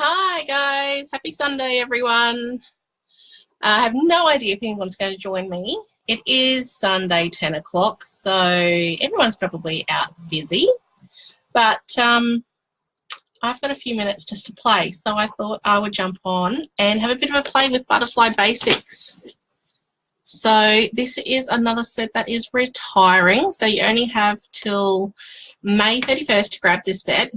Hi guys, happy Sunday everyone. I have no idea if anyone's going to join me. It is Sunday 10 o'clock, so everyone's probably out busy, but I've got a few minutes just to play, so I thought I would jump on and have a bit of a play with Butterfly Basics. So this is another set that is retiring, so you only have till May 31st to grab this set,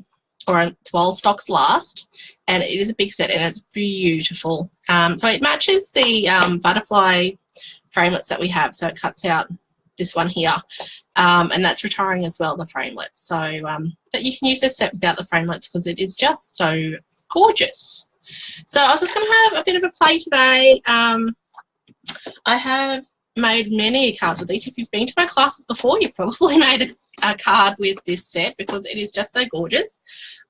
or while stocks last, and it is a big set and it's beautiful. So it matches the butterfly framelits that we have, so it cuts out this one here, and that's retiring as well, the framelits. So but you can use this set without the framelits because it is just so gorgeous. So I was just going to have a bit of a play today. I have made many cards with these. If you've been to my classes before, you've probably made a card with this set because it is just so gorgeous.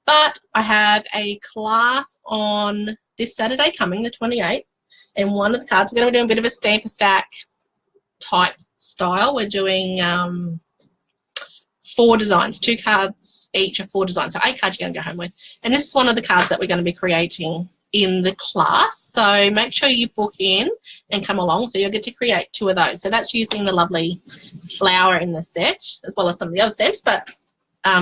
But I have a class on this Saturday coming, the 28th, and one of the cards, we're going to be doing a bit of a stamper stack type style. We're doing 4 designs, 2 cards each of 4 designs, so 8 cards you're going to go home with. And this is one of the cards that we're going to be creating in the class, so make sure you book in and come along, so you'll get to create 2 of those. So that's using the lovely flower in the set as well as some of the other steps, but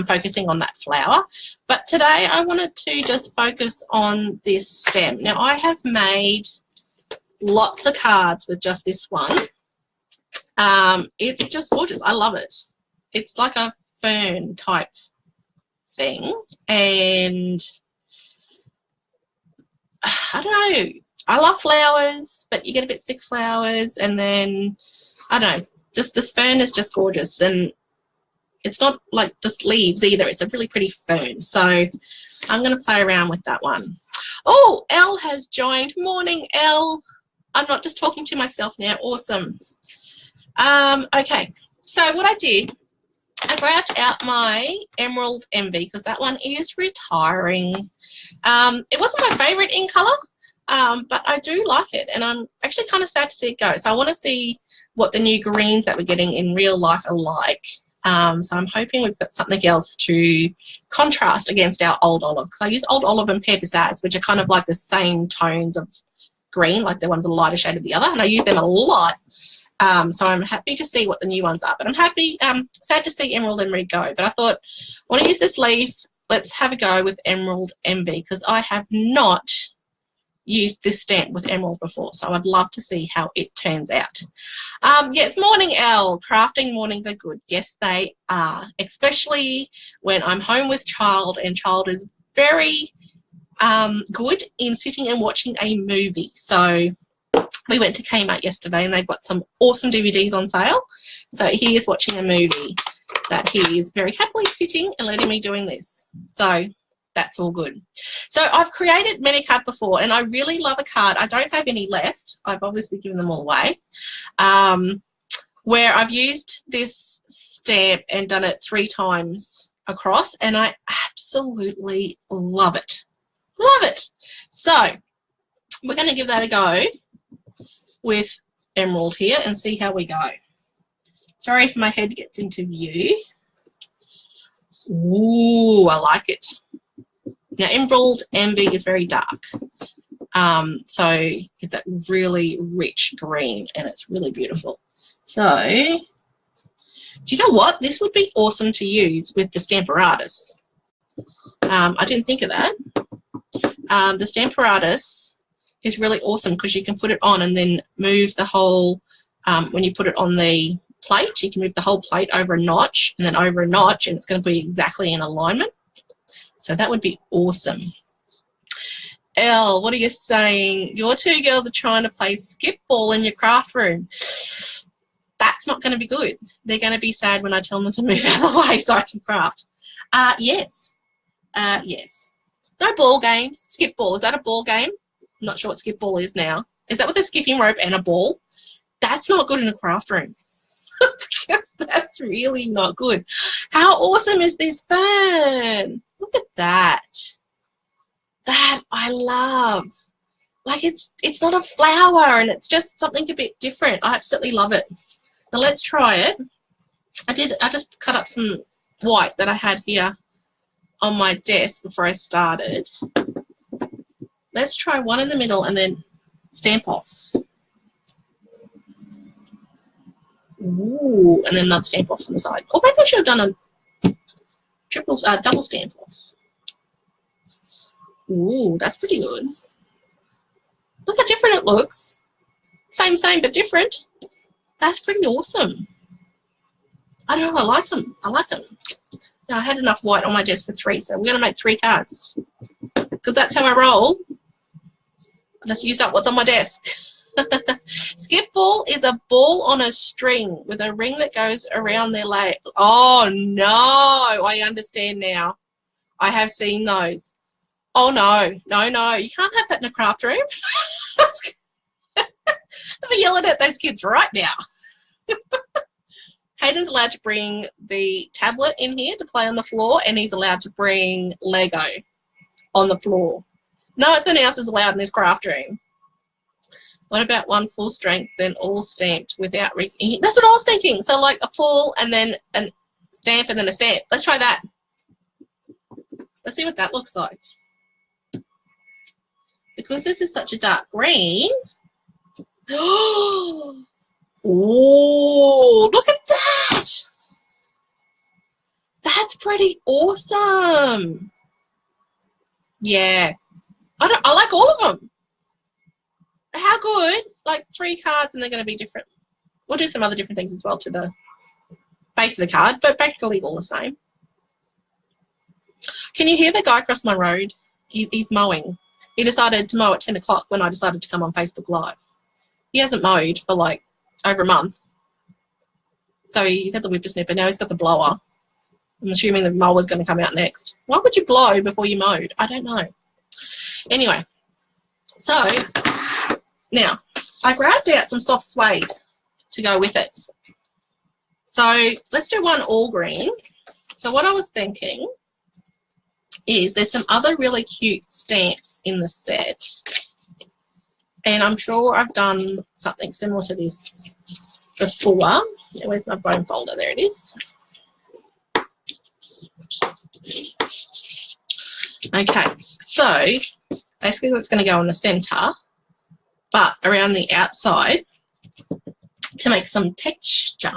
focusing on that flower. But today I wanted to just focus on this stem. Now I have made lots of cards with just this one. It's just gorgeous. I love it. It's like a fern type thing, and I don't know, I love flowers, but you get a bit sick of flowers, and then, I don't know, just this fern is just gorgeous, and it's not like just leaves either. It's a really pretty fern, so I'm going to play around with that one. Oh, Elle has joined. Morning, Elle. I'm not just talking to myself now. Awesome. Okay, so what I did, I grabbed out my Emerald Envy because that one is retiring. It wasn't my favourite in colour, but I do like it, and I'm actually kind of sad to see it go. So I want to see what the new greens that we're getting in real life are like. So I'm hoping we've got something else to contrast against our old olive, because I use old olive and pear pizzazz, which are kind of like the same tones of green, like the one's a lighter shade of the other, and I use them a lot. So I'm happy to see what the new ones are, but I'm happy, sad to see Emerald Envy go. But I thought, I want to use this leaf. Let's have a go with Emerald Envy, because I have not used this stamp with emerald before, so I'd love to see how it turns out. Yes, morning, Elle. Crafting mornings are good. Yes, they are, especially when I'm home with child, and child is very good in sitting and watching a movie. So we went to Kmart yesterday and they've got some awesome DVDs on sale. So he is watching a movie that he is very happily sitting and letting me doing this. So that's all good. So I've created many cards before, and I really love a card. I don't have any left. I've obviously given them all away. Where I've used this stamp and done it 3 times across, and I absolutely love it. Love it. So we're going to give that a go with emerald here and see how we go. Sorry if my head gets into view. Ooh, I like it. Now Emerald Envy is very dark, so it's a really rich green, and it's really beautiful. So do you know what? This would be awesome to use with the Stamparatus. I didn't think of that. The Stamparatus is really awesome because you can put it on and then move the whole, when you put it on the plate, you can move the whole plate over a notch and then over a notch, and it's going to be exactly in alignment. So that would be awesome. Elle, what are you saying? Your 2 girls are trying to play skip ball in your craft room. That's not going to be good. They're going to be sad when I tell them to move out of the way so I can craft. Yes. Yes. No ball games. Skip ball. Is that a ball game? I'm not sure what skip ball is now. Is that with a skipping rope and a ball? That's not good in a craft room. That's really not good. How awesome is this fern? Look at that. That I love. Like it's not a flower, and it's just something a bit different. I absolutely love it. Now let's try it. I just cut up some white that I had here on my desk before I started. let's try one in the middle and then stamp off. Ooh, and then another stamp off on the side. Or maybe I should have done a double stamp off. Ooh, that's pretty good. Look how different it looks. Same, but different. That's pretty awesome. I don't know, I like them. I like them. Now, I had enough white on my desk for 3, so we're going to make 3 cards. Because that's how I roll. I just used up what's on my desk. Skip ball is a ball on a string with a ring that goes around their leg. Oh, no. I understand now. I have seen those. Oh, no. No. You can't have that in a craft room. I'm yelling at those kids right now. Hayden's allowed to bring the tablet in here to play on the floor, and he's allowed to bring Lego on the floor. Nothing else is allowed in this craft room. What about one full strength, then all stamped without... That's what I was thinking. So like a full and then a stamp and then a stamp. Let's try that. Let's see what that looks like. Because this is such a dark green... Oh, look at that. That's pretty awesome. Yeah. I like all of them. How good? Like 3 cards and they're going to be different. We'll do some other different things as well to the base of the card, but basically all the same. Can you hear the guy across my road? He's mowing. He decided to mow at 10 o'clock when I decided to come on Facebook Live. He hasn't mowed for like over a month. So he's had the whippersnipper. Now he's got the blower. I'm assuming the mower's going to come out next. Why would you blow before you mowed? I don't know. Anyway, so now I grabbed out some soft suede to go with it. So let's do one all green. So what I was thinking is there's some other really cute stamps in the set. And I'm sure I've done something similar to this before. Where's my bone folder? There it is. Okay, so basically that's going to go in the center, but around the outside to make some texture.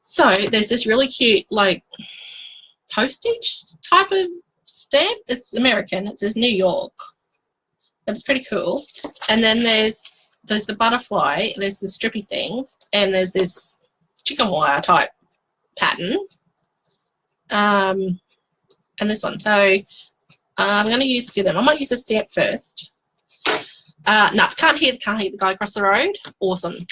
So there's this really cute like postage type of stamp. It's American. It says New York. It's pretty cool. And then there's the butterfly, there's the strippy thing, and there's this chicken wire type pattern. And this one. So I'm going to use a few of them. I might use a stamp first. No, can't hear the guy across the road. Awesome.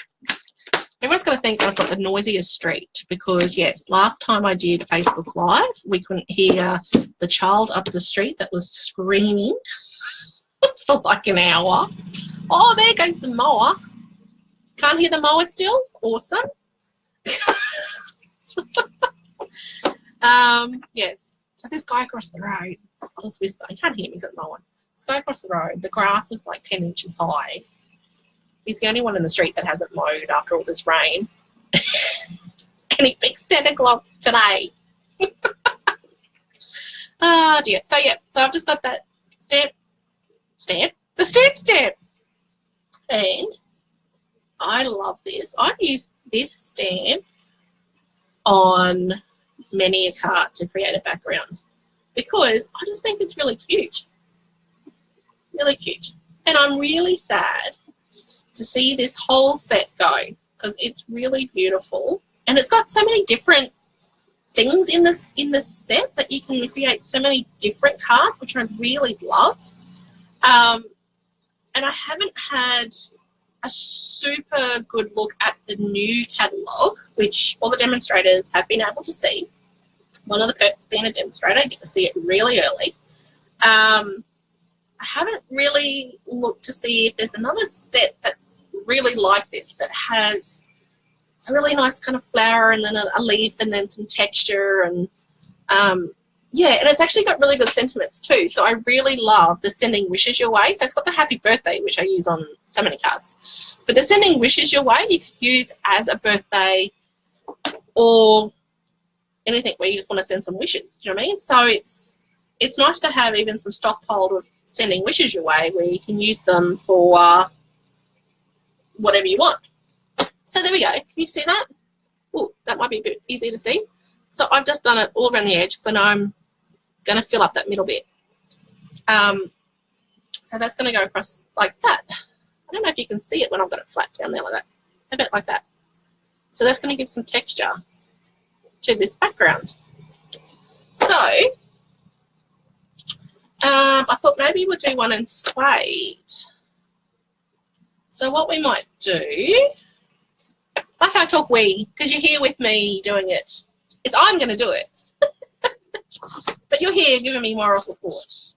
Everyone's going to think I've got the noisiest street because, yes, last time I did Facebook Live, we couldn't hear the child up the street that was screaming for like an hour. Oh, there goes the mower. Can't hear the mower still? Awesome. Yes. So this guy across the road, I'll just whisper, I can't hear him, he's at mowing. This guy across the road, the grass is like 10 inches high. He's the only one in the street that hasn't mowed after all this rain. And he picks 10 o'clock today. Oh dear. So yeah, so I've just got that stamp. And I love this. I've used this stamp on many a card to create a background because I just think it's really cute. Really cute. And I'm really sad to see this whole set go because it's really beautiful. And it's got so many different things in this set that you can create so many different cards, which I really love. And I haven't had a super good look at the new catalogue, which all the demonstrators have been able to see. One of the perks being a demonstrator, I get to see it really early. I haven't really looked to see if there's another set that's really like this that has a really nice kind of flower and then a leaf and then some texture and yeah, and it's actually got really good sentiments too. So I really love the sending wishes your way. So it's got the happy birthday, which I use on so many cards. But the sending wishes your way, you can use as a birthday or anything where you just want to send some wishes. Do you know what I mean? So it's it's nice to have even some stockpiled of sending wishes your way where you can use them for whatever you want. So there we go. Can you see that? Oh, that might be a bit easy to see. So I've just done it all around the edge because I know I'm going to fill up that middle bit. So that's going to go across like that. I don't know if you can see it when I've got it flat down there like that. A bit like that. So that's going to give some texture to this background. So I thought maybe we'll do one in suede. So what we might do, like I talk we, because you're here with me doing it. It's I'm going to do it. But you're here giving me moral support.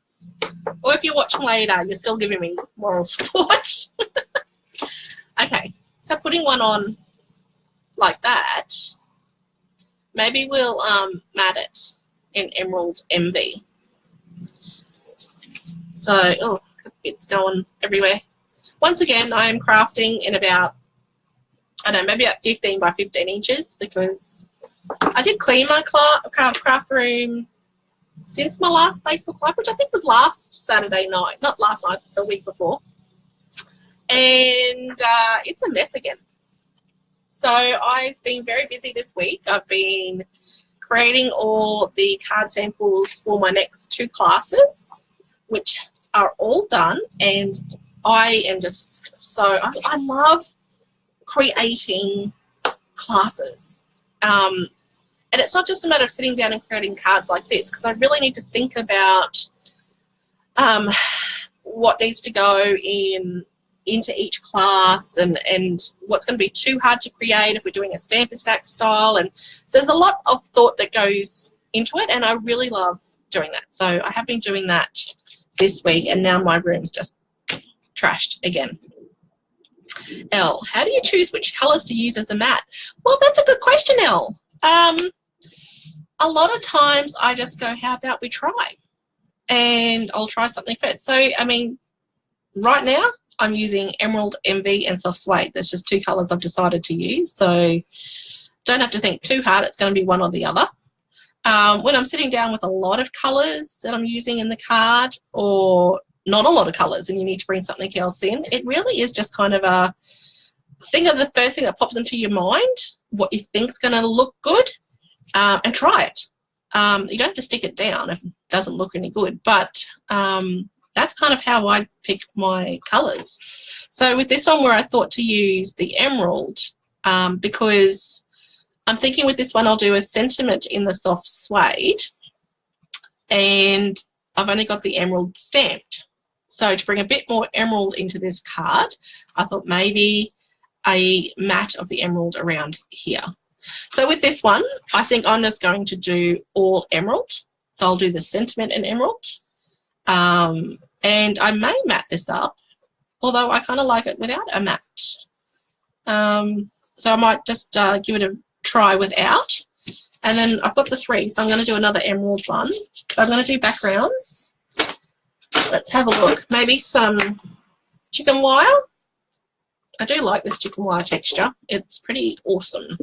Or if you're watching later, you're still giving me moral support. Okay, so putting one on like that, maybe we'll mat it in Emerald Envy. So, oh, it's going everywhere. Once again, I am crafting in about, I don't know, maybe about 15 by 15 inches because I did clean my craft room since my last Facebook Live, which I think was last Saturday night. Not last night, the week before. And it's a mess again. So I've been very busy this week. I've been creating all the card samples for my next 2 classes, which are all done. And I am just so, I love creating classes. And it's not just a matter of sitting down and creating cards like this, because I really need to think about what needs to go into each class and what's going to be too hard to create if we're doing a stamp and stack style. And so there's a lot of thought that goes into it, and I really love doing that. So I have been doing that this week, and now my room's just trashed again. Elle, how do you choose which colours to use as a mat? Well, that's a good question, Elle. A lot of times I just go, how about we try? And I'll try something first. So, I mean, right now I'm using Emerald Envy and Soft Suede. There's just 2 colours I've decided to use. So don't have to think too hard. It's going to be one or the other. When I'm sitting down with a lot of colours that I'm using in the card, or not a lot of colours and you need to bring something else in, it really is just kind of a think of the first thing that pops into your mind, what you think's going to look good, and try it. You don't have to stick it down if it doesn't look any good, but that's kind of how I pick my colours. So with this one where I thought to use the emerald, because I'm thinking with this one I'll do a sentiment in the soft suede, and I've only got the emerald stamped. So to bring a bit more emerald into this card, I thought maybe a mat of the emerald around here. So with this one, I think I'm just going to do all emerald. So I'll do the sentiment in emerald. And I may mat this up, although I kind of like it without a mat. So I might just give it a try without. And then I've got the 3, so I'm going to do another emerald one. But I'm going to do backgrounds. Let's have a look. Maybe some chicken wire. I do like this chicken wire texture. It's pretty awesome.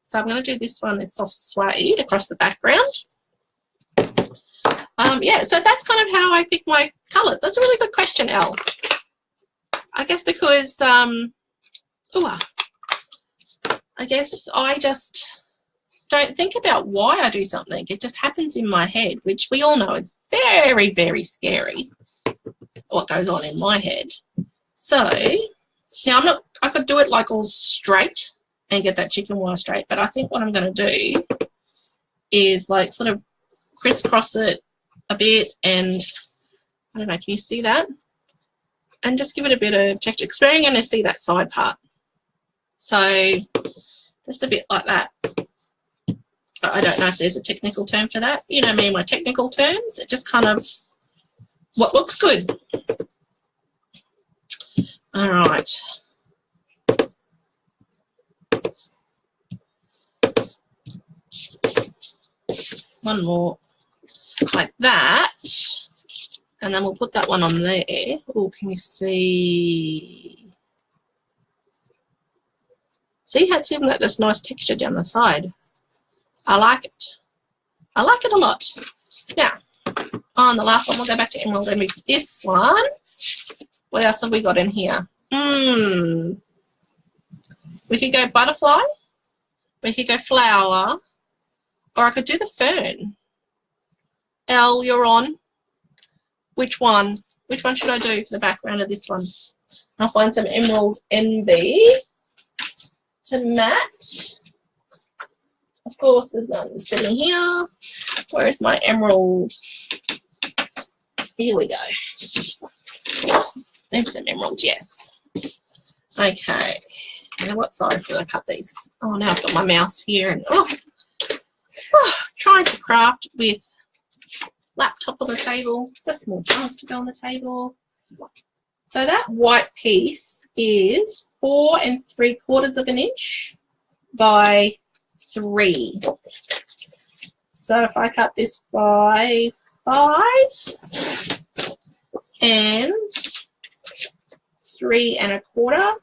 So I'm going to do this one in soft suede across the background. Yeah, so that's kind of how I pick my colour. That's a really good question, Elle. I guess because, I guess I just don't think about why I do something. It just happens in my head, which we all know is very, very scary, what goes on in my head. So now I could do it like all straight and get that chicken wire straight, but I think what I'm going to do is like sort of crisscross it a bit, and I don't know, can you see that? And just give it a bit of texture, because we're going to see that side part. So just a bit like that. I don't know if there's a technical term for that. You know me and my technical terms. It just kind of what looks good. All right. One more like that. And then we'll put that one on there. Oh, can you see? See how it's giving that this nice texture down the side? I like it. I like it a lot. Now, Oh, and the last one, we'll go back to emerald and with this one. What else have we got in here? We could go butterfly, we could go flower, or I could do the fern. Elle, you're on. Which one? Which one should I do for the background of this one? I'll find some Emerald Envy to match. Of course, there's none sitting here. Where is my emerald? Here we go. There's some emerald, yes. Okay. Now, what size did I cut these? Oh, now I've got my mouse here. And trying to craft with laptop on the table. It's a small junk to go on the table. So that white piece is 4 3/4 of an inch by 3. So if I cut this by 5 and 3 1/4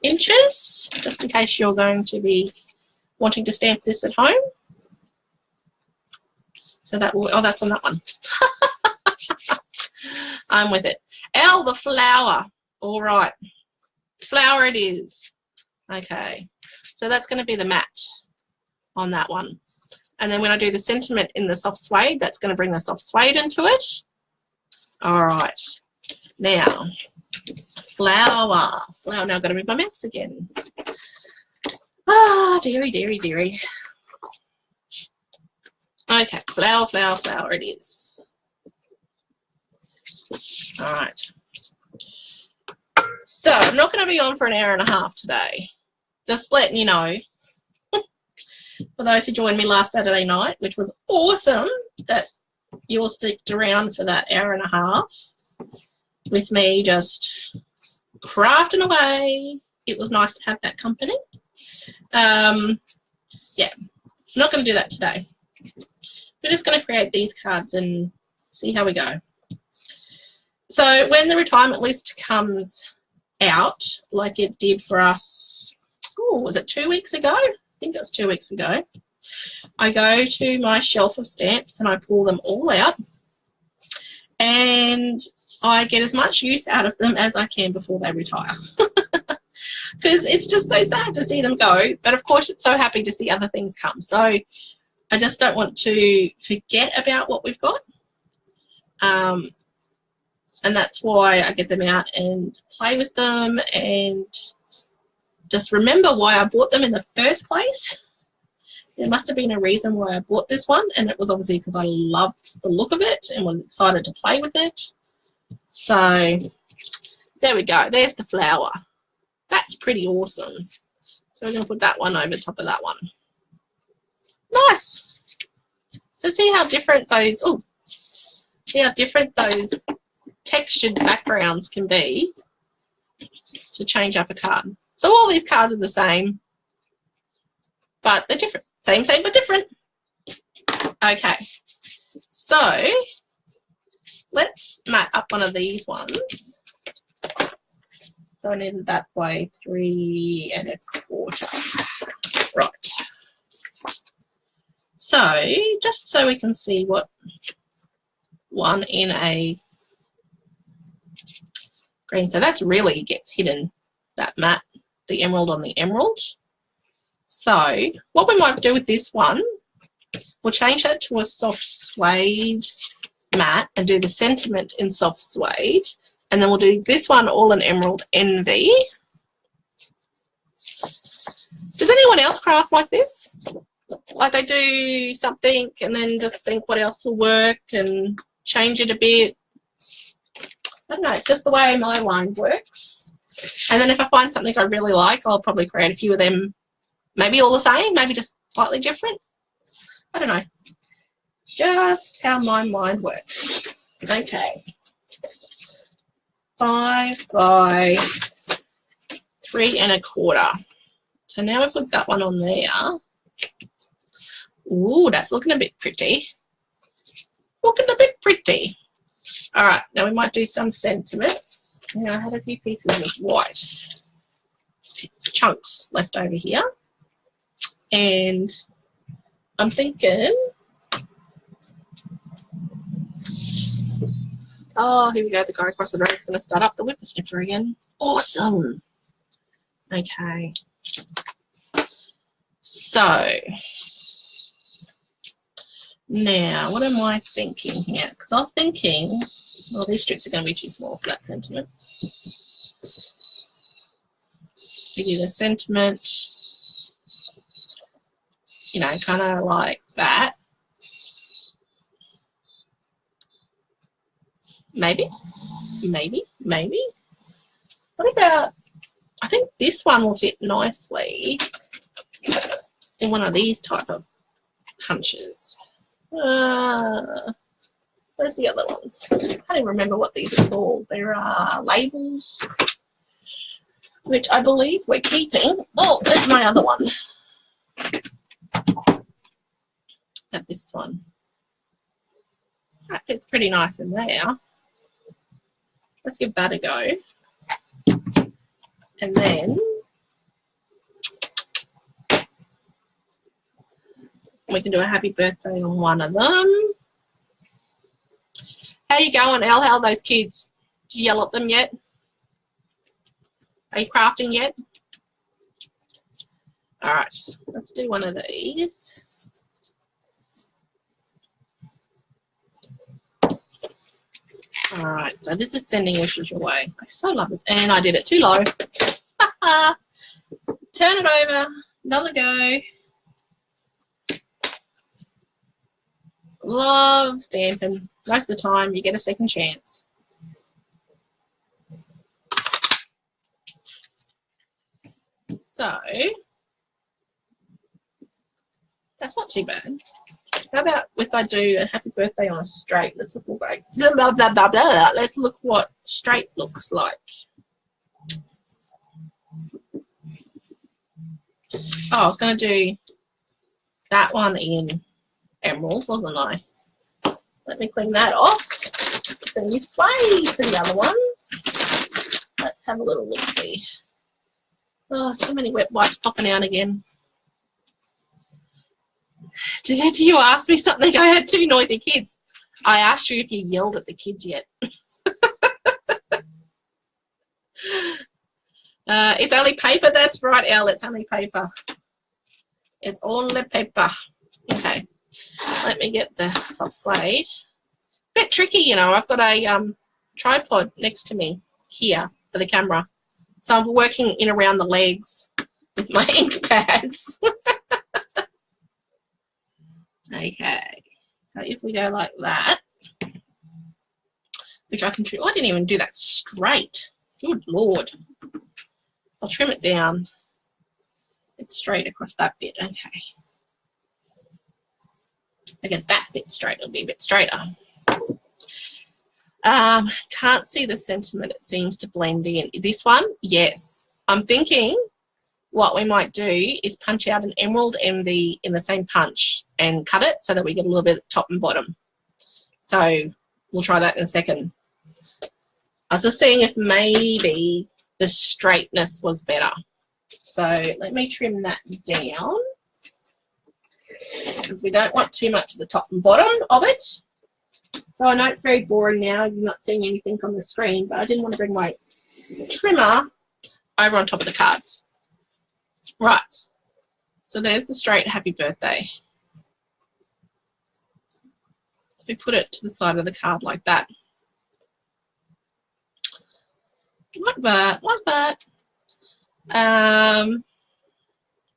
inches, just in case you're going to be wanting to stamp this at home. So that will, oh, that's on that one. I'm with it. Elle, the flower. All right. Flower it is. Okay. So that's going to be the matte on that one. And then when I do the sentiment in the soft suede, that's going to bring the soft suede into it. All right. Now, flower. Flower. Now I've got to move my mouse again. Ah, dearie, dearie, dearie. Okay, flower, flower, flower it is. All right. So I'm not going to be on for an hour and a half today. Just letting you know. For those who joined me last Saturday night, which was awesome that you all sticked around for that hour and a half with me just crafting away. It was nice to have that company. Yeah, I'm not going to do that today. We're just going to create these cards and see how we go. So when the retirement list comes out, like it did for us, oh, was it 2 weeks ago? I think it was 2 weeks ago. I go to my shelf of stamps and I pull them all out and I get as much use out of them as I can before they retire. Because it's just so sad to see them go, but of course it's so happy to see other things come. So I just don't want to forget about what we've got. And that's why I get them out and play with them and just remember why I bought them in the first place. There must have been a reason why I bought this one, and it was obviously because I loved the look of it and was excited to play with it. So there we go. There's the flower. That's pretty awesome. So we're going to put that one over top of that one. Nice. So see how different those, oh, see how different those textured backgrounds can be to change up a card. So all these cards are the same, but they're different. Same, same, but different. Okay. So let's mat up one of these ones. So I needed that by 3 1/4. Right. So just so we can see what one in a green. So that's really gets hidden, that matte, the emerald on the emerald. So what we might do with this one, we'll change that to a soft suede matte and do the sentiment in soft suede. And then we'll do this one all in Emerald Envy. Does anyone else craft like this? Like they do something and then just think what else will work and change it a bit. I don't know, it's just the way my line works. And then if I find something I really like, I'll probably create a few of them, maybe all the same, maybe just slightly different. I don't know. Just how my mind works. Okay. 5 by 3 1/4. So now we put that one on there. Ooh, that's looking a bit pretty. Looking a bit pretty. All right, now we might do some sentiments. Now I had a few pieces of white chunks left over here. And I'm thinking Oh, here we go. The guy across the road is going to start up the whipper sniffer again. Awesome. Okay. So, now, what am I thinking here? Because I was thinking, well, these strips are going to be too small for that sentiment. We do the sentiment, you know, kind of like that. Maybe. What about, I think this one will fit nicely in one of these type of punches. Where's the other ones? I can't even remember what these are called. There are labels, which I believe we're keeping. Oh, there's my other one. At this one. That fits pretty nice in there. Let's give that a go. And then we can do a happy birthday on one of them. How you going, Elle? How are those kids? Did you yell at them yet? Are you crafting yet? All right, let's do one of these. All right, so this is sending wishes your way. I so love this. And I did it too low. Turn it over. Another go. Love stamping. Most of the time you get a second chance. So that's not too bad. How about if I do a happy birthday on a straight? Let's look like blah, blah, blah, blah, blah. Let's look what straight looks like. Oh, I was going to do that one in emerald, wasn't I? Let me clean that off. Then this way for the other ones. Let's have a little look see. Oh, too many wet wipes popping out again. Did you ask me something? I had two noisy kids. I asked you if you yelled at the kids yet. It's only paper. That's right, Elle. It's only paper. It's only paper. Okay. Let me get the soft suede. Bit tricky, you know. I've got a tripod next to me here for the camera. So I'm working in around the legs with my ink pads. Okay. So if we go like that, which I can trim. Oh, I didn't even do that straight. Good Lord. I'll trim it down. It's straight across that bit. Okay. I get that bit straight. It'll be a bit straighter. Can't see the sentiment. It seems to blend in. This one, yes. I'm thinking what we might do is punch out an emerald in the same punch and cut it so that we get a little bit of top and bottom. So we'll try that in a second. I was just seeing if maybe the straightness was better. So let me trim that down because we don't want too much of the top and bottom of it. So I know it's very boring now. You're not seeing anything on the screen, but I didn't want to bring my trimmer over on top of the cards. Right. So there's the straight happy birthday. We put it to the side of the card like that. Like that, like that.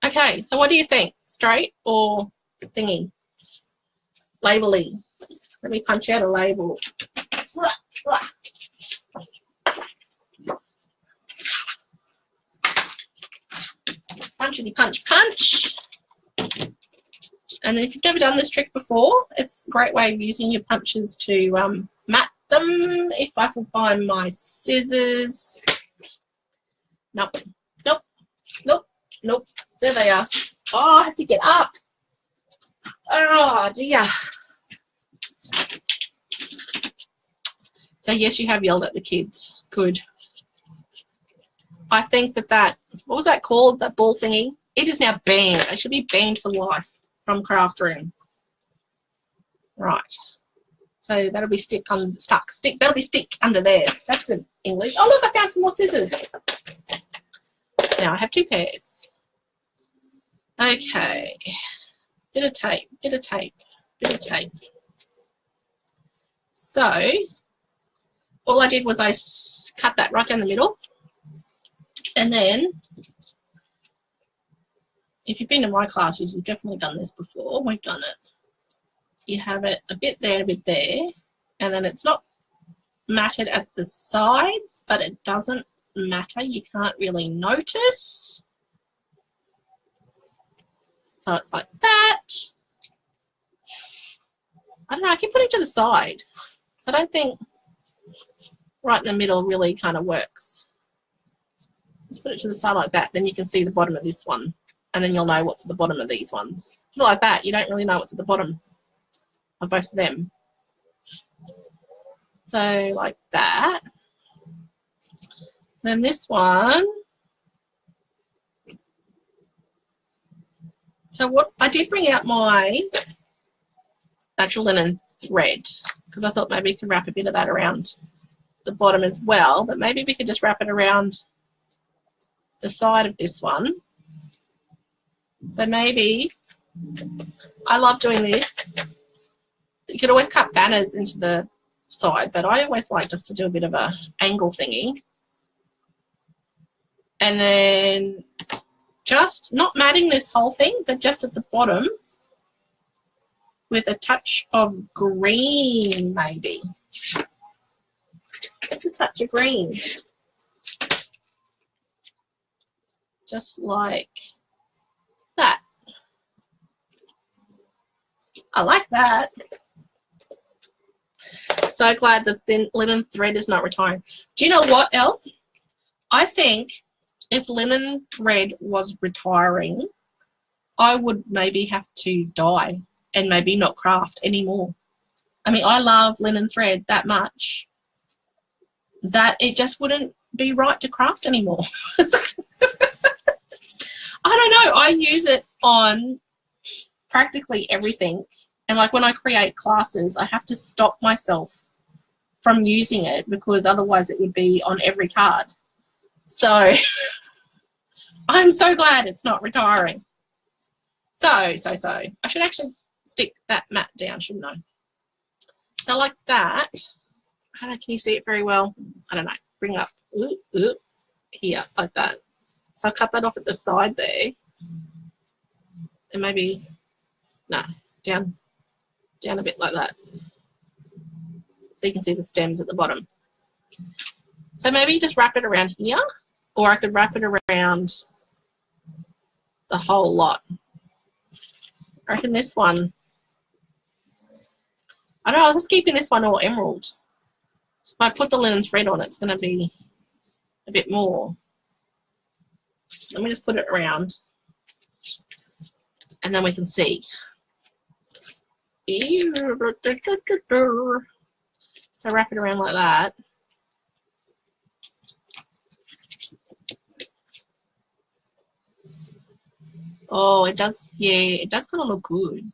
Okay, so what do you think? Straight or thingy? Label-y. Let me punch out a label. Punchity punch punch. And if you've never done this trick before, it's a great way of using your punches to mat them. If I can find my scissors. Nope, nope, nope, nope. There they are. Oh, I have to get up. Oh, dear. So, yes, you have yelled at the kids. Good. I think that, what was that called, that ball thingy? It is now banned. It should be banned for life from Craft Room. Right. So that'll be stick. That'll be stick under there. That's good English. Oh look, I found some more scissors. Now I have 2 pairs. Okay. Bit of tape, bit of tape, bit of tape. So all I did was I cut that right down the middle. And then, if you've been to my classes, you've definitely done this before. We've done it. You have it a bit there and a bit there, and then it's not matted at the sides, but it doesn't matter. You can't really notice. So it's like that. I don't know, I can put it to the side. So I don't think right in the middle really kind of works. Just put it to the side like that, then you can see the bottom of this one, and then you'll know what's at the bottom of these ones. Not like that, you don't really know what's at the bottom of both of them. So like that. Then this one. So what I did bring out my natural linen thread, because I thought maybe we could wrap a bit of that around the bottom as well, but maybe we could just wrap it around the side of this one. So maybe, I love doing this. You could always cut banners into the side, but I always like just to do a bit of a angle thingy. And then just not matting this whole thing, but just at the bottom with a touch of green maybe. Just a touch of green. Just like that. I like that. So glad the thin linen thread is not retiring. Do you know what, Elle? I think if linen thread was retiring, I would maybe have to dye and maybe not craft anymore. I mean, I love linen thread that much that it just wouldn't be right to craft anymore. I don't know. I use it on practically everything. And like when I create classes, I have to stop myself from using it because otherwise it would be on every card. So I'm so glad it's not retiring. So. I should actually stick that mat down, shouldn't I? So like that. I don't know, can you see it very well? I don't know. Bring it up. Here, like that. So I'll cut that off at the side there. And maybe, no, down a bit like that. So you can see the stems at the bottom. So maybe just wrap it around here, or I could wrap it around the whole lot. I reckon this one, I don't know, I was just keeping this one all emerald. So if I put the linen thread on, it's going to be a bit more. Let me just put it around, and then we can see. So wrap it around like that. Oh, it does, yeah, it does kind of look good.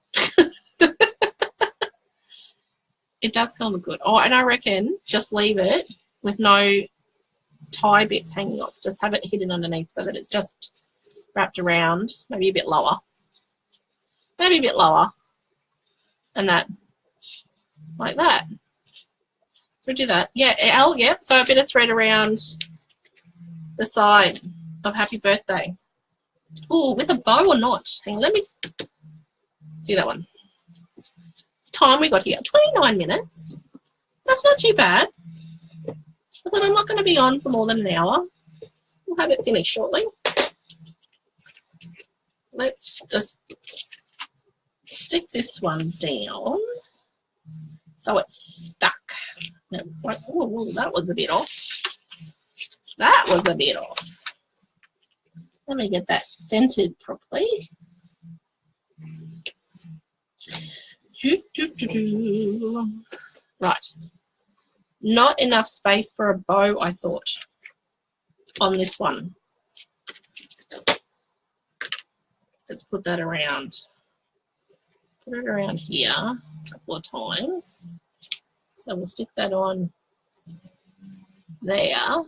It does kind of look good. Oh, and I reckon just leave it with no tie bits hanging off. Just have it hidden underneath so that it's just wrapped around, maybe a bit lower. Maybe a bit lower. And that, like that. So do that. Yeah, L, yep. So a bit of thread around the side of happy birthday. Oh, with a bow or not? Hang on, let me do that one. Time we got here, 29 minutes. That's not too bad. I thought I'm not going to be on for more than an hour. We'll have it finished shortly. Let's just stick this one down so it's stuck. No, oh, that was a bit off. That was a bit off. Let me get that centered properly. Right. Not enough space for a bow, I thought, on this one. Let's put that around. Put it around here a couple of times. So we'll stick that on there.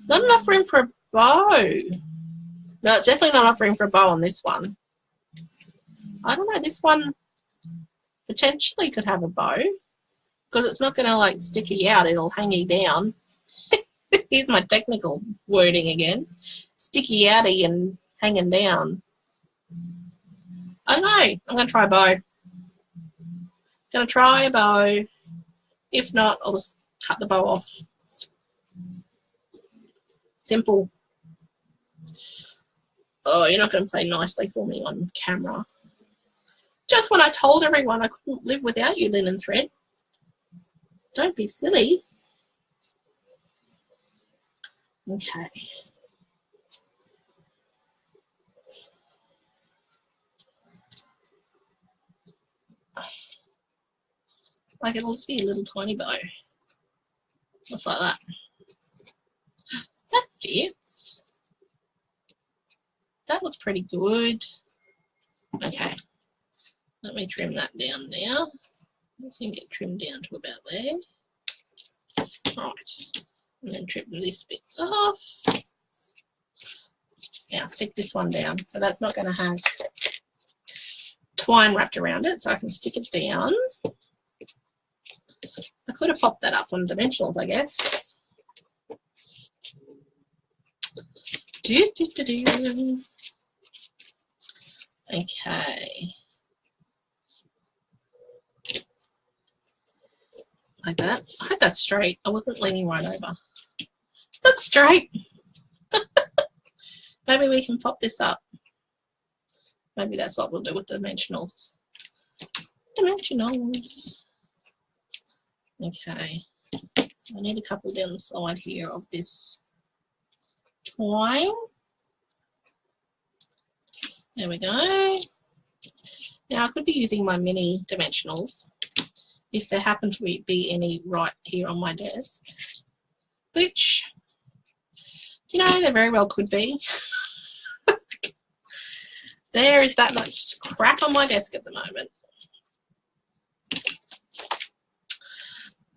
Not enough room for a bow. No, it's definitely not enough room for a bow on this one. I don't know, this one potentially could have a bow because it's not going to like stick you out, it'll hang you down. Here's my technical wording again. Sticky outy and hanging down. I don't know, I'm going to try a bow. Going to try a bow. If not, I'll just cut the bow off. Simple. Oh, you're not going to play nicely for me on camera. Just when I told everyone I couldn't live without you, linen thread. Don't be silly. Okay. Like it'll just be a little tiny bow. Just like that. That fits. That looks pretty good. Okay. Let me trim that down now. I think it trimmed down to about there. Right. And then trim this bit off. Now stick this one down. So that's not going to have twine wrapped around it, so I can stick it down. I could have popped that up on dimensionals, I guess. Okay. Like that. I hope that's straight. I wasn't leaning right over. Looks straight. Maybe we can pop this up. Maybe that's what we'll do with dimensionals. Dimensionals. Okay. So I need a couple down the side here of this twine. There we go. Now I could be using my mini dimensionals if there happen to be any right here on my desk, which, you know, there very well could be. There is that much crap on my desk at the moment.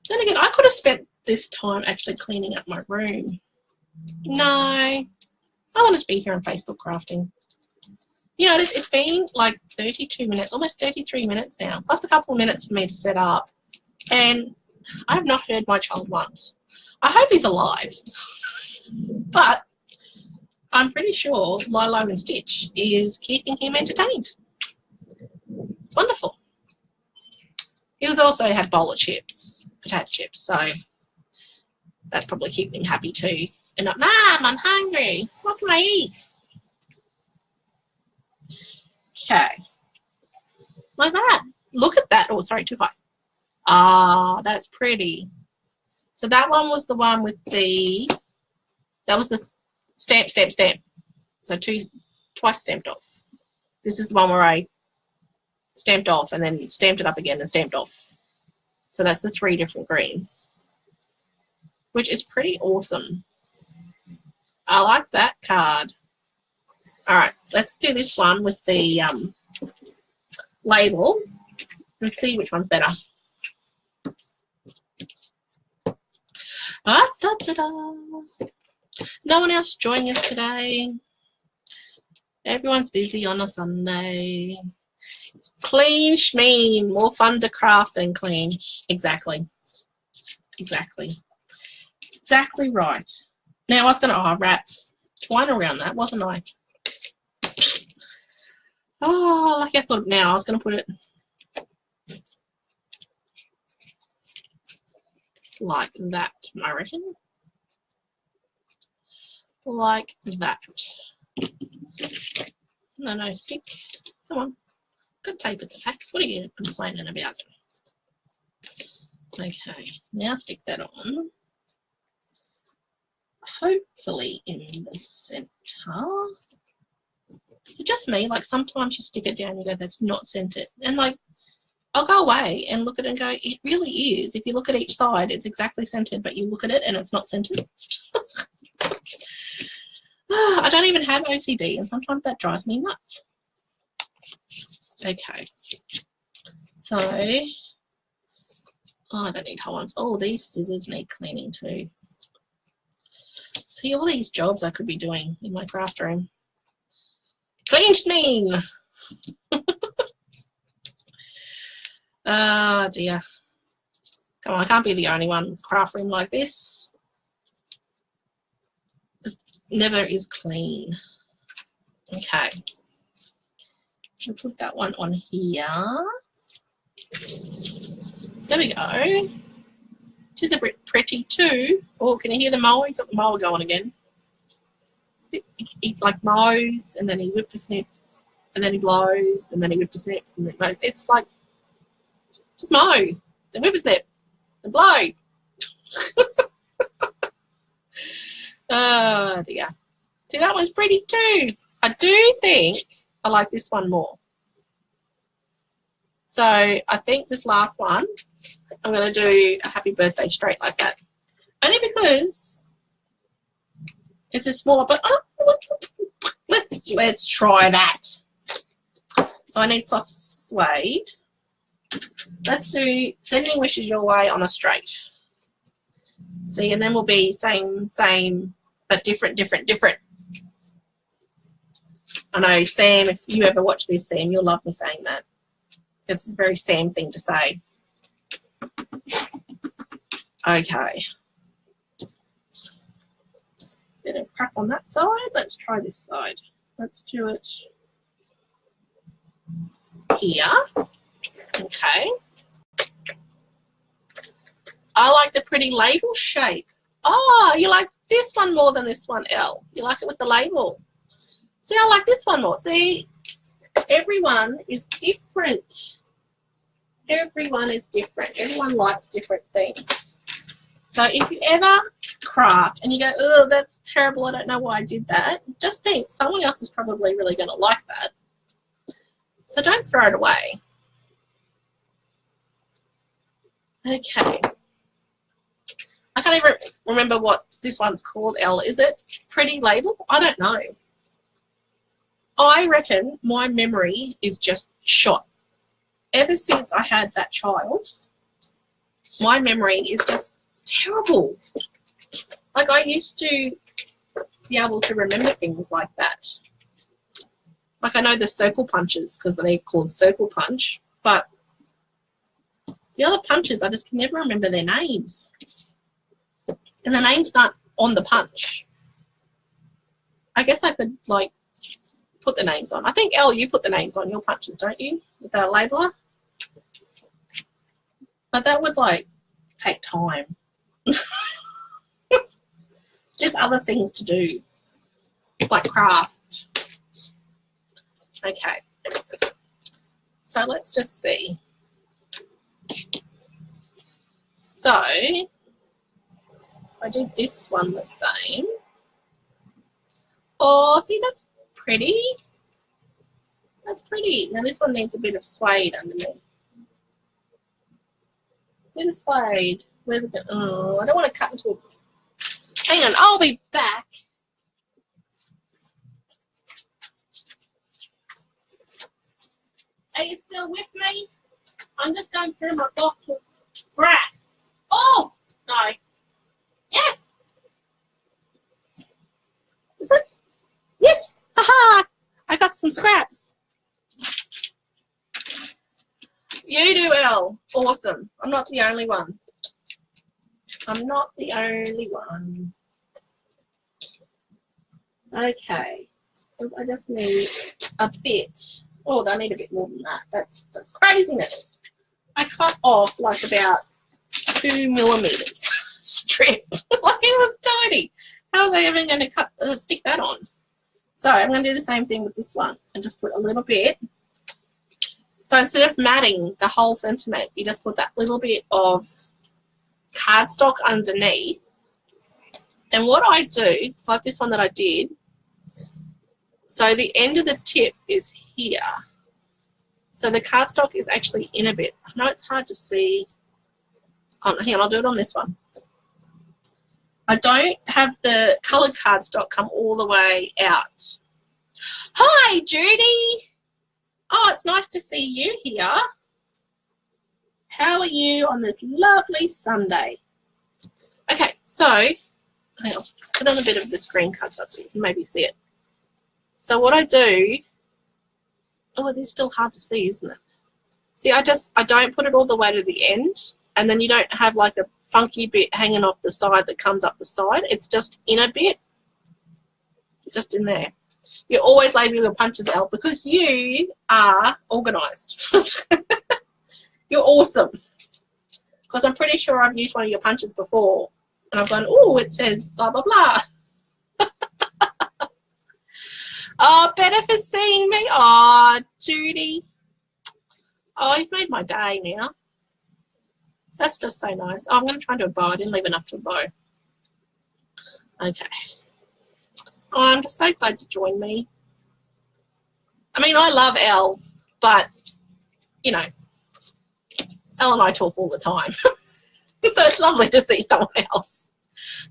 Then again, I could have spent this time actually cleaning up my room. No, I wanted to be here on Facebook crafting. You know, it's been like 32 minutes, almost 33 minutes now, plus a couple of minutes for me to set up. And I have not heard my child once. I hope he's alive. But I'm pretty sure Lilo and Stitch is keeping him entertained. It's wonderful. He was also had a bowl of chips, potato chips, so that's probably keeping him happy too. And not, Mom, I'm hungry. What can I eat? Okay. Like that. Look at that. Oh, sorry, too high. Ah, that's pretty. So that one was the one with the, that was the stamp. So twice stamped off. This is the one where I stamped off and then stamped it up again and stamped off. So that's the 3 different greens, which is pretty awesome. I like that card. All right, let's do this one with the label and see which one's better. Ah, da, da, da. No one else joining us today. Everyone's busy on a Sunday. Clean schmeen, more fun to craft than clean. Exactly. Exactly right. Now I was going to wrap twine around that, wasn't I? Oh, like I thought now. I was going to put it like that, I reckon. Like that. No, stick. Come on. Good tape at the back. What are you complaining about? Okay, now stick that on. Hopefully in the center. Is it just me? Like sometimes you stick it down and you go, that's not centered. And like, I'll go away and look at it and go, it really is. If you look at each side, it's exactly centered, but you look at it and it's not centered. I don't even have OCD, and sometimes that drives me nuts. Okay. So, oh, I don't need whole ones. Oh, these scissors need cleaning too. See all these jobs I could be doing in my craft room. Cleaning! Oh dear. Come on, I can't be the only one with craft room like this. It never is clean. Okay. I'll put that one on here. There we go. It is a bit pretty too. Oh, can you hear the mower? He's got the mower going again. He like mows and then he whippersnips and then he blows and then he whippersnips and then mows. It's like just mow, then whippersnip, and blow. Oh dear. See, that one's pretty too. I do think I like this one more. So I think this last one, I'm going to do a happy birthday straight like that. Only because it's a smaller, but let's try that. So I need soft suede. Let's do sending wishes your way on a straight. See, and then we'll be same, but different. I know, Sam, if you ever watch this, Sam, you'll love me saying that. It's a very Sam thing to say. Okay. Bit of crap on that side. Let's try this side. Let's do it here. Okay. I like the pretty label shape. Oh, you like this one more than this one, Elle. You like it with the label. See, I like this one more. See, everyone is different. Everyone is different. Everyone likes different things. So if you ever craft and you go, oh, that's terrible, I don't know why I did that, just think someone else is probably really going to like that. So don't throw it away. Okay. I can't even remember what this one's called, Elle. Is it Pretty Label? I don't know. I reckon my memory is just shot. Ever since I had that child, my memory is just terrible. Like, I used to be able to remember things like that. Like, I know the circle punches because they're called circle punch, but the other punches, I just can never remember their names. And the name's not on the punch. I guess I could, like, put the names on. I think, Elle, you put the names on your punches, don't you? With our labeler. But that would, like, take time. Just other things to do. Like craft. Okay. So let's just see. So I did this one the same. Oh, see, that's pretty. That's pretty. Now this one needs a bit of suede underneath. Bit of suede. Where's it? Oh, I don't want to cut into a... Hang on, I'll be back. Are you still with me? I'm just going through my box of scraps. Oh, no. Yes. Is it? Yes. Haha. I got some scraps. You do, Elle. Awesome. I'm not the only one. I'm not the only one. Okay. I just need a bit. Oh, I need a bit more than that. That's just craziness. I cut off like about 2 millimeters strip. Like, it was tiny. How are they even going to stick that on? So I'm going to do the same thing with this one and just put a little bit. So instead of matting the whole sentiment, you just put that little bit of cardstock underneath. And what I do, it's like this one that I did. So the end of the tip is here. So the cardstock is actually in a bit. I know it's hard to see. Oh, hang on, I'll do it on this one. I don't have the coloured cardstock come all the way out. Hi, Judy. Oh, it's nice to see you here. How are you on this lovely Sunday? Okay, so I'll put on a bit of the screen cut so you can maybe see it. So what I do, oh, it is still hard to see, isn't it? See, I don't put it all the way to the end, and then you don't have like a funky bit hanging off the side that comes up the side. It's just in a bit, just in there. You always label your punches, Elle, because you are organised. You're awesome. Because I'm pretty sure I've used one of your punches before, and I've gone, oh, it says blah, blah, blah. Oh, better for seeing me. Oh, Judy. Oh, you've made my day now. That's just so nice. Oh, I'm going to try and do a bow. I didn't leave enough to a bow. Okay. Oh, I'm just so glad you joined me. I mean, I love Elle, but, you know, Elle and I talk all the time. So it's lovely to see someone else.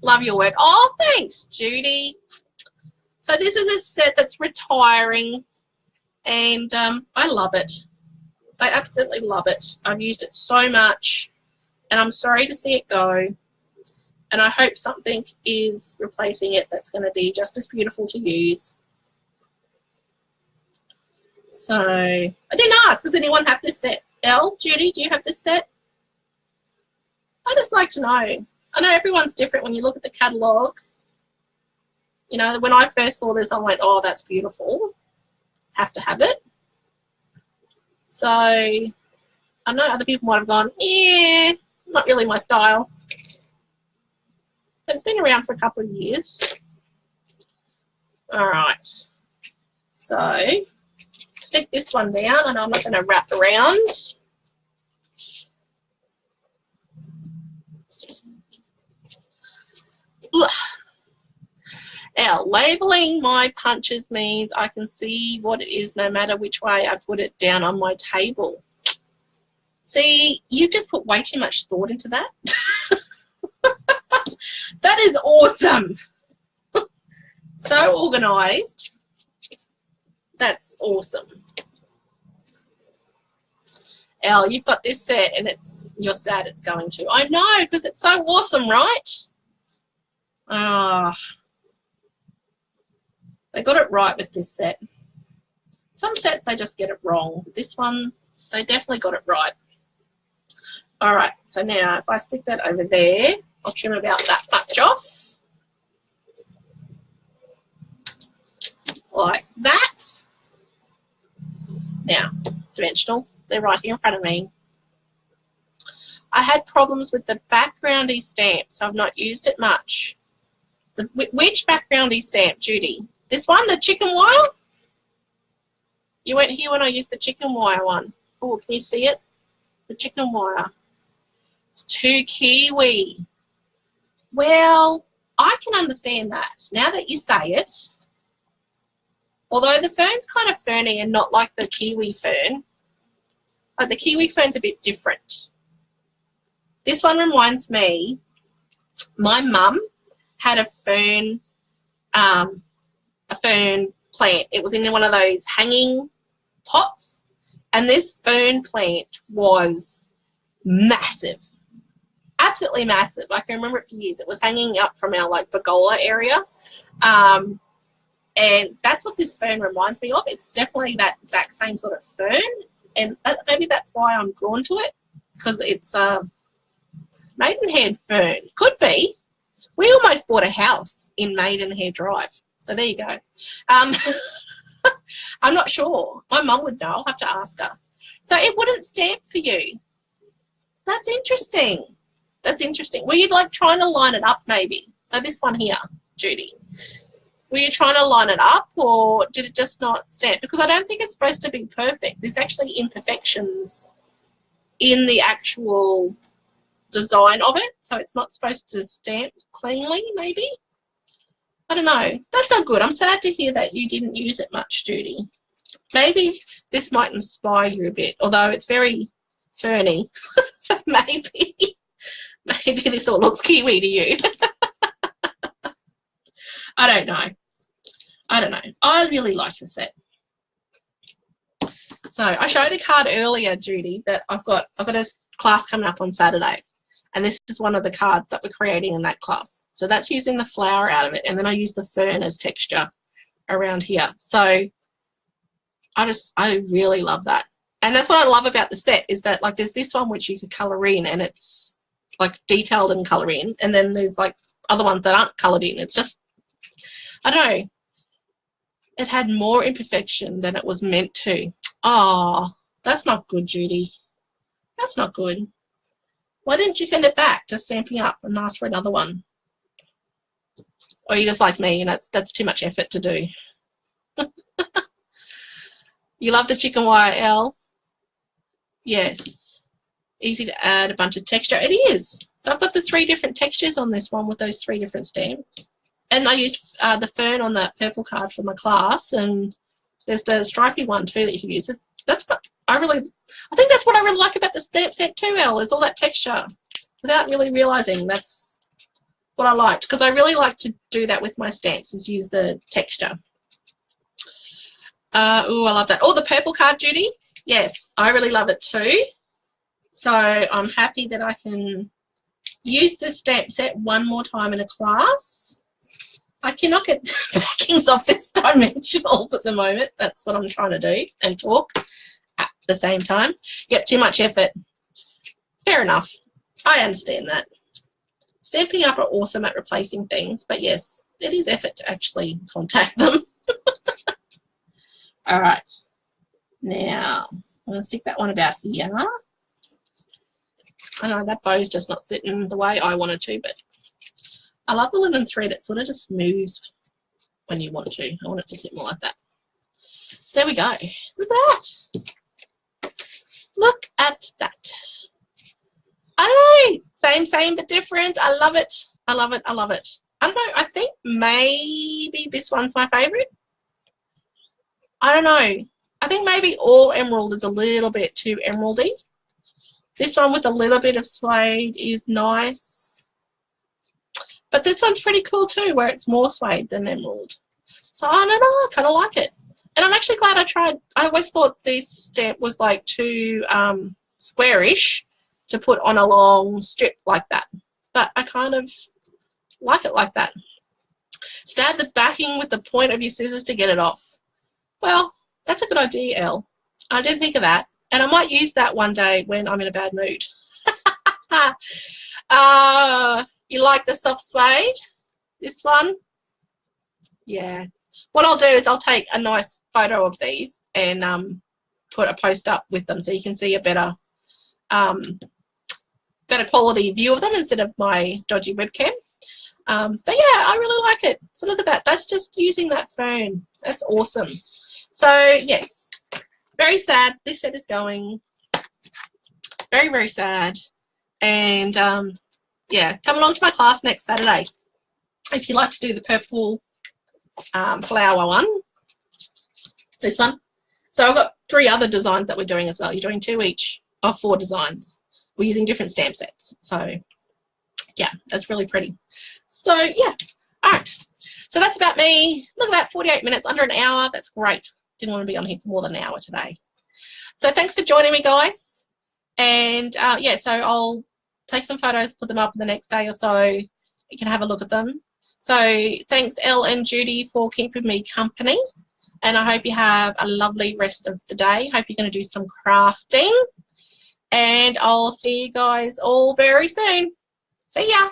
Love your work. Oh, thanks, Judy. So this is a set that's retiring, and I love it. I absolutely love it. I've used it so much, and I'm sorry to see it go. And I hope something is replacing it that's going to be just as beautiful to use. So I didn't ask, does anyone have this set? Elle, Judy, do you have this set? I just like to know. I know everyone's different when you look at the catalogue. You know, when I first saw this, I went, oh, that's beautiful. Have to have it. So I know other people might have gone, yeah, not really my style. But it's been around for a couple of years. All right. So stick this one down, and I'm not going to wrap around. Now, labeling my punches means I can see what it is no matter which way I put it down on my table. See, you've just put way too much thought into that. That is awesome. So organised. That's awesome. Elle, you've got this set and you're sad it's going to. I know, because it's so awesome, right? Ah. They got it right with this set. Some sets, they just get it wrong. This one, they definitely got it right. All right, so now if I stick that over there, I'll trim about that much off. Like that. Now, dimensionals, they're right here in front of me. I had problems with the backgroundy stamp, so I've not used it much. Which backgroundy stamp, Judy? This one, the chicken wire? You weren't here when I used the chicken wire one. Oh, can you see it? The chicken wire. It's too kiwi. Well, I can understand that. Now that you say it, although the fern's kind of ferny and not like the kiwi fern, but the kiwi fern's a bit different. This one reminds me, my mum had a fern plant. It was in one of those hanging pots, and this fern plant was massive, absolutely massive. I can remember it for years. It was hanging up from our like pergola area, and that's what this fern reminds me of. It's definitely that exact same sort of fern, and maybe that's why I'm drawn to it, because it's Maidenhead fern. Could be. We almost bought a house in Maidenhead Drive. So there you go. I'm not sure. My mum would know. I'll have to ask her. So it wouldn't stamp for you. That's interesting. That's interesting. Were you like trying to line it up maybe? So this one here, Judy. Were you trying to line it up, or did it just not stamp? Because I don't think it's supposed to be perfect. There's actually imperfections in the actual design of it, so it's not supposed to stamp cleanly maybe. I don't know. That's not good. I'm sad to hear that you didn't use it much, Judy. Maybe this might inspire you a bit, although it's very ferny. So maybe this all looks kiwi to you. I don't know. I don't know. I really like the set. So I showed a card earlier, Judy, that I've got a class coming up on Saturday. And this is one of the cards that we're creating in that class. So that's using the flower out of it. And then I use the fern as texture around here. So I really love that. And that's what I love about the set is that, like, there's this one which you could colour in and it's, like, detailed and colour in. And then there's, like, other ones that aren't coloured in. It's just, I don't know. It had more imperfection than it was meant to. Oh, that's not good, Judy. That's not good. Why didn't you send it back to Stamping Up and ask for another one? Or you just like me and that's too much effort to do. You love the chicken wire, Elle? Yes. Easy to add a bunch of texture. It is. So I've got the 3 different textures on this one with those 3 different stamps. And I used the fern on that purple card for my class, and there's the stripy one too that you can use. That's what I think that's what I really like about the stamp set too, Elle, is all that texture. Without really realising, that's what I liked, because I really like to do that with my stamps, is use the texture. Oh, I love that. Oh, the purple card, Judy. Yes, I really love it too. So I'm happy that I can use this stamp set one more time in a class. I cannot get the backings off this dimensionals at the moment. That's what I'm trying to do and talk at the same time. Yep, too much effort. Fair enough. I understand that. Stamping Up are awesome at replacing things, but yes, it is effort to actually contact them. All right. Now, I'm going to stick that one about here. I know that bow's just not sitting the way I wanted to, but I love the linen thread. It sort of just moves when you want to. I want it to sit more like that. There we go. Look at that. Look at that. I don't know. Same, but different. I love it. I love it. I love it. I don't know. I think maybe this one's my favourite. I don't know. I think maybe all emerald is a little bit too emeraldy. This one with a little bit of suede is nice. But this one's pretty cool too, where it's more suede than emerald. So I don't know, I kind of like it. And I'm actually glad I tried. I always thought this stamp was like too squarish to put on a long strip like that. But I kind of like it like that. Stab the backing with the point of your scissors to get it off. Well, that's a good idea, Elle. I didn't think of that. And I might use that one day when I'm in a bad mood. You like the soft suede? This one? Yeah. What I'll do is I'll take a nice photo of these and put a post up with them so you can see a better quality view of them instead of my dodgy webcam. But yeah, I really like it. So look at that. That's just using that fern. That's awesome. So yes, very sad. This set is going. Very, very sad. And yeah, come along to my class next Saturday if you'd like to do the purple flower one. This one. So I've got 3 other designs that we're doing as well. You're doing 2 each of 4 designs. We're using different stamp sets. So yeah, that's really pretty. So yeah, all right. So that's about me. Look at that, 48 minutes, under an hour. That's great. Didn't want to be on here for more than an hour today. So thanks for joining me, guys. And yeah, so I'll take some photos, put them up in the next day or so. You can have a look at them. So thanks, Elle and Judy, for keeping me company. And I hope you have a lovely rest of the day. Hope you're going to do some crafting. And I'll see you guys all very soon. See ya.